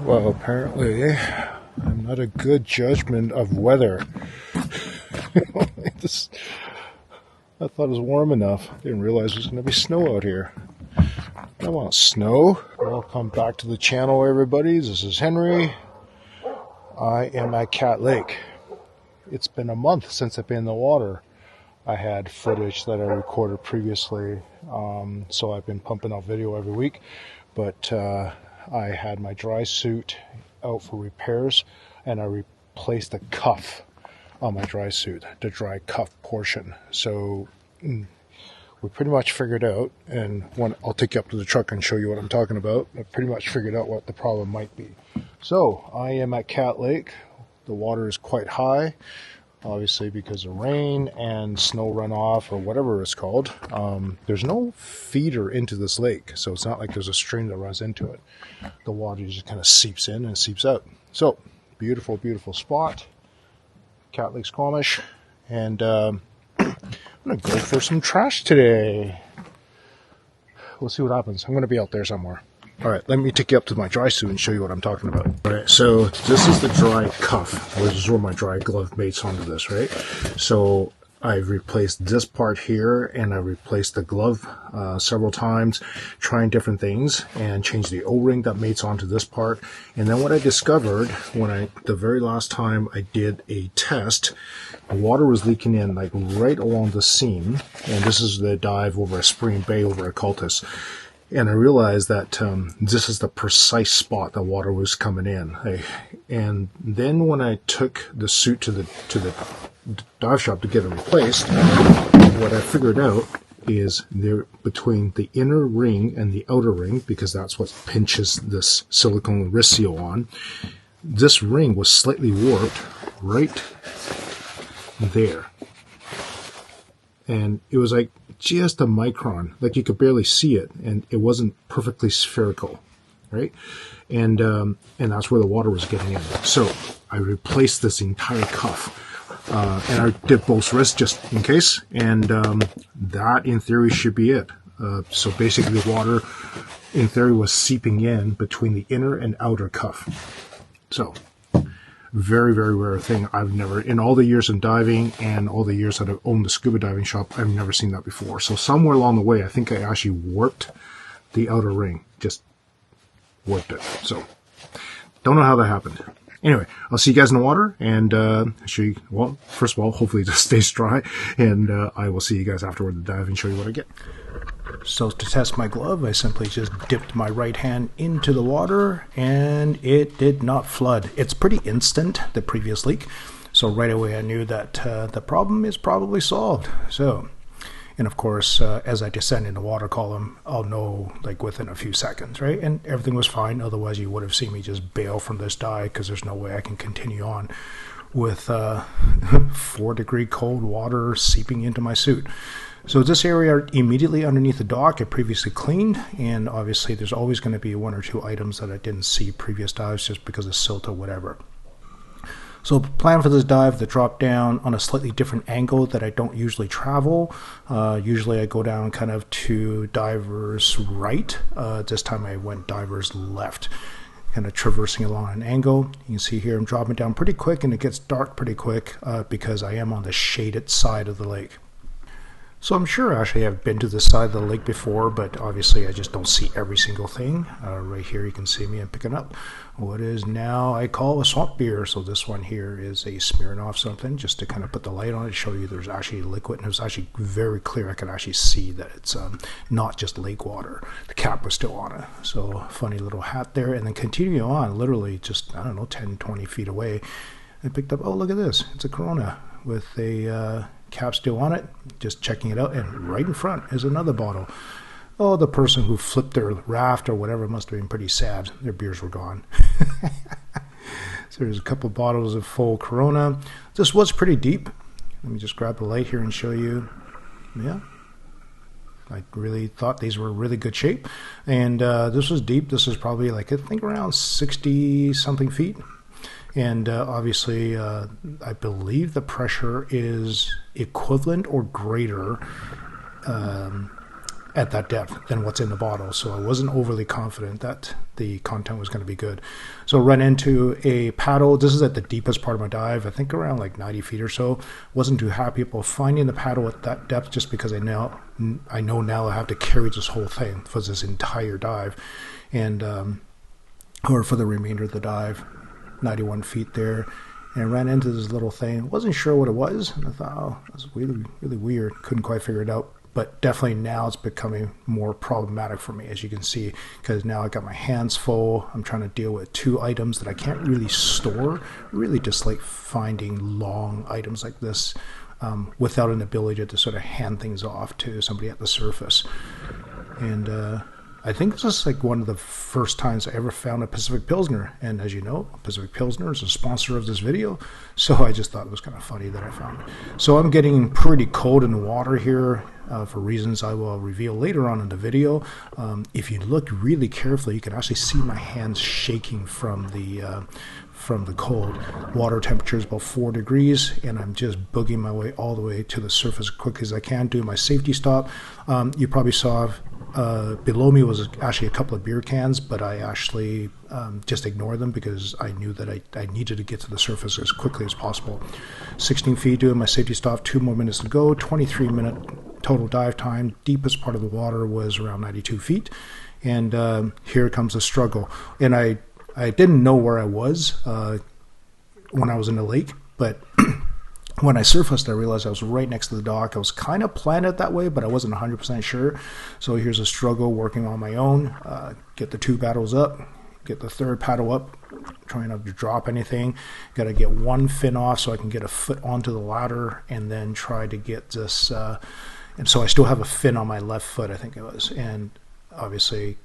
Well, apparently, I'm not a good judgment of weather. This, I thought it was warm enough. Didn't realize there's going to be snow out here. I want snow. Welcome back to the channel, everybody. This is Henry. I am at Cat Lake. It's been a month since I've been in the water. I had footage that I recorded previously, so I've been pumping out video every week. But I had my dry suit out for repairs, and I replaced the cuff on my dry suit, the dry cuff portion. So we pretty much figured out, and I'll take you up to the truck and show you what I'm talking about. I pretty much figured out what the problem might be. So I am at Cat Lake. The water is quite high, obviously because of rain and snow runoff or whatever it's called. There's no feeder into this lake, so it's not like there's a stream that runs into it. The water just kind of seeps in and seeps out. So, beautiful, beautiful spot. Cat Lake Squamish. And I'm going to go for some trash today. We'll see what happens. I'm going to be out there somewhere. Alright, let me take you up to my dry suit and show you what I'm talking about. Alright, so this is the dry cuff. This is where my dry glove mates onto this, right? So I've replaced this part here, and I replaced the glove several times, trying different things, and changed the O-ring that mates onto this part. And then what I discovered the very last time I did a test, water was leaking in like right along the seam. And this is the dive over a Spring Bay over a Cultus. And I realized that this is the precise spot that water was coming in. And then when I took the suit to the dive shop to get it replaced, what I figured out is there between the inner ring and the outer ring, because that's what pinches this silicone wrist seal on, this ring was slightly warped right there. And it was like just a micron, like you could barely see it, and it wasn't perfectly spherical, right? And that's where the water was getting in. So I replaced this entire cuff, and I did both wrists just in case, and that in theory should be it. So basically the water in theory was seeping in between the inner and outer cuff. So very, very rare thing. I've never, in all the years of diving and all the years that I've owned the scuba diving shop, I've never seen that before. So somewhere along the way, I think I actually warped the outer ring. Just warped it. So don't know how that happened. Anyway, I'll see you guys in the water, and show you, well, first of all, hopefully it just stays dry, and I will see you guys afterward the dive and show you what I get. So to test my glove, I simply just dipped my right hand into the water, and it did not flood. It's pretty instant, the previous leak, so right away I knew that the problem is probably solved. So, and of course, as I descend in the water column, I'll know like within a few seconds, right? And everything was fine. Otherwise, you would have seen me just bail from this dive, because there's no way I can continue on with 4-degree cold water seeping into my suit. So this area immediately underneath the dock I previously cleaned, and obviously there's always going to be 1 or 2 items that I didn't see previous dives just because of silt or whatever. So plan for this dive to drop down on a slightly different angle that I don't usually travel. Usually I go down kind of to diver's right. This time I went diver's left, kind of traversing along an angle. You can see here I'm dropping down pretty quick, and it gets dark pretty quick because I am on the shaded side of the lake. So I'm sure actually I've been to this side of the lake before, but obviously I just don't see every single thing. Right here you can see me, I'm picking up what is now I call a swamp beer. So this one here is a Smirnoff something, just to kind of put the light on it, show you there's actually liquid, and it was actually very clear. I could actually see that it's not just lake water. The cap was still on it. So funny little hat there, and then continuing on, literally just, I don't know, 10, 20 feet away, I picked up, oh, look at this. It's a Corona with a cap still on it, just checking it out, and right in front is another bottle. Oh, the person who flipped their raft or whatever must have been pretty sad. Their beers were gone. So there's a couple of bottles of full Corona. This was pretty deep. Let me just grab the light here and show you. Yeah, I really thought these were in really good shape, and this was deep. This is probably like, I think, around 60 something feet. And obviously, I believe the pressure is equivalent or greater at that depth than what's in the bottle. So I wasn't overly confident that the content was going to be good. So I ran into a paddle. This is at the deepest part of my dive, I think around like 90 feet or so. Wasn't too happy about finding the paddle at that depth, just because I know now I have to carry this whole thing for this entire dive, and or for the remainder of the dive, 91 feet there. And I ran into this little thing. Wasn't sure what it was. And I thought, oh, that's really, really weird. Couldn't quite figure it out. But definitely now it's becoming more problematic for me, as you can see, because now I got my hands full. I'm trying to deal with 2 items that I can't really store. Really just like finding long items like this without an ability to sort of hand things off to somebody at the surface. And I think this is like one of the first times I ever found a Pacific Pilsner. And as you know, Pacific Pilsner is a sponsor of this video. So I just thought it was kind of funny that I found it. So I'm getting pretty cold in the water here for reasons I will reveal later on in the video. If you look really carefully, you can actually see my hands shaking from the cold. Water temperature is about 4 degrees, and I'm just boogieing my way all the way to the surface as quick as I can, do my safety stop. You probably saw below me was actually a couple of beer cans, but I actually just ignored them because I knew that I needed to get to the surface as quickly as possible. 16 feet doing my safety stop, 2 more minutes to go, 23-minute total dive time. Deepest part of the water was around 92 feet. And here comes the struggle. And I didn't know where I was when I was in the lake, but when I surfaced, I realized I was right next to the dock. I was kind of planted that way, but I wasn't 100% sure. So here's a struggle working on my own. Get the 2 paddles up, get the 3rd paddle up, trying not to drop anything. Got to get 1 fin off so I can get a foot onto the ladder, and then try to get this. And so I still have a fin on my left foot, I think it was. And obviously,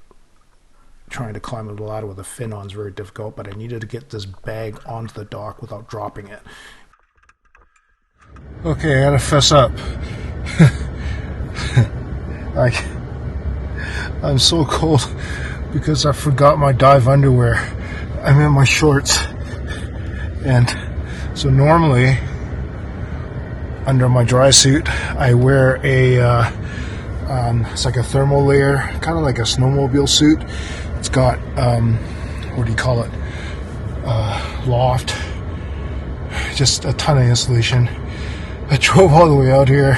trying to climb the ladder with a fin on is very difficult, but I needed to get this bag onto the dock without dropping it. Okay, I gotta fess up. I'm so cold because I forgot my dive underwear. I'm in my shorts, and so normally under my dry suit I wear a it's like a thermal layer, kind of like a snowmobile suit. It's got what do you call it, loft, just a ton of insulation. I drove all the way out here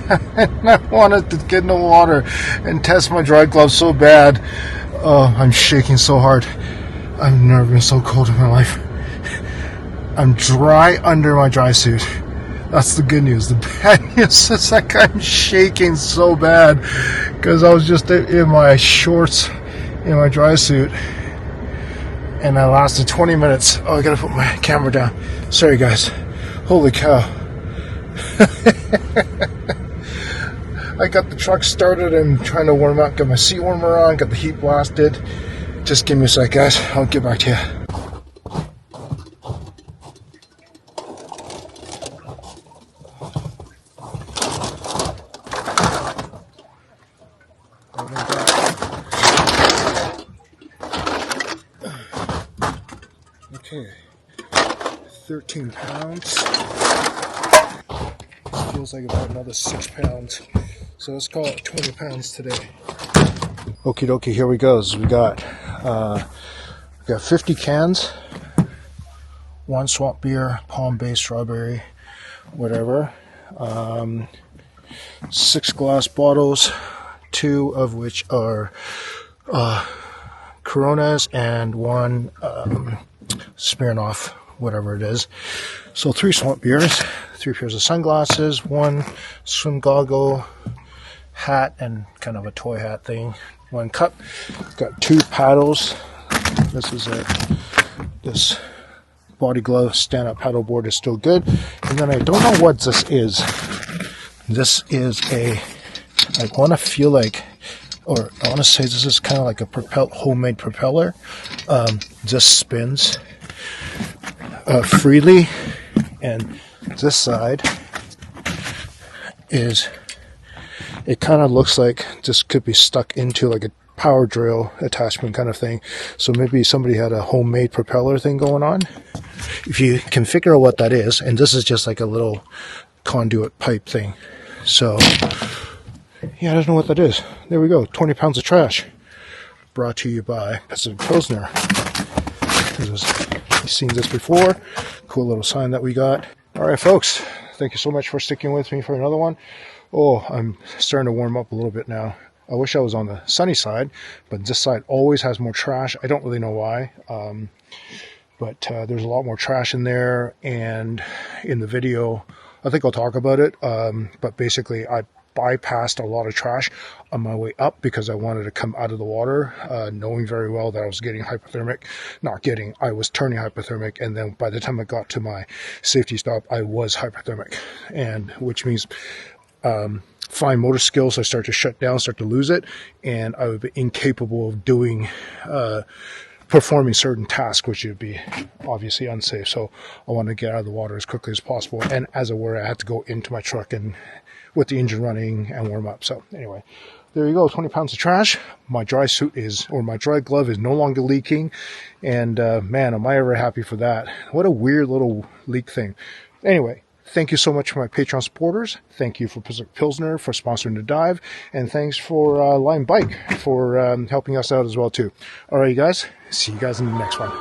and I wanted to get in the water and test my Dryglove so bad. Oh, I'm shaking so hard. I've never been so cold in my life. I'm dry under my dry suit. That's the good news. The bad news is like I'm shaking so bad because I was just in my shorts, in my dry suit, and I lasted 20 minutes. Oh, I gotta put my camera down. Sorry guys. Holy cow. I got the truck started and trying to warm up, got my seat warmer on, got the heat blasted. Just give me a sec, guys. I'll get back to you. Okay, 13 pounds. Feels like about another 6 pounds. So let's call it 20 pounds today. Okie dokie, here we go. So we got 50 cans, 1 swamp beer, palm bay, strawberry, whatever. 6 glass bottles, 2 of which are Coronas and 1 Smirnoff, whatever it is. So 3 swamp beers, 3 pairs of sunglasses, 1 swim goggle, hat, and kind of a toy hat thing, 1 cup. Got 2 paddles. This is this Body Glove stand-up paddle board is still good. And then I don't know what this is. This is I want to feel like, or I want to say this is kind of like a homemade propeller. This spins freely, and this side it kind of looks like this could be stuck into like a power drill attachment kind of thing. So maybe somebody had a homemade propeller thing going on. If you can figure out what that is, and this is just like a little conduit pipe thing. So Yeah, I don't know what that is. There we go, 20 pounds of trash. Brought to you by Pacific Pilsner. You've seen this before. Cool little sign that we got. All right, folks. Thank you so much for sticking with me for another one. Oh, I'm starting to warm up a little bit now. I wish I was on the sunny side, but this side always has more trash. I don't really know why, but there's a lot more trash in there. And in the video, I think I'll talk about it. But basically, I bypassed a lot of trash on my way up because I wanted to come out of the water, knowing very well that I was getting hypothermic. I was turning hypothermic, and then by the time I got to my safety stop, I was hypothermic, and which means fine motor skills, I start to shut down, start to lose it, and I would be incapable of doing performing certain tasks, which would be obviously unsafe. So I want to get out of the water as quickly as possible, and as it were, I had to go into my truck and with the engine running and warm up. So anyway, there you go, 20 pounds of trash. My dry suit my dry glove is no longer leaking, and man, am I ever happy for that. What a weird little leak thing. Anyway, thank you so much for my Patreon supporters. Thank you for Pacific Pilsner for sponsoring the dive, and thanks for Lime Bike for helping us out as well too. All right, you guys, see you guys in the next one.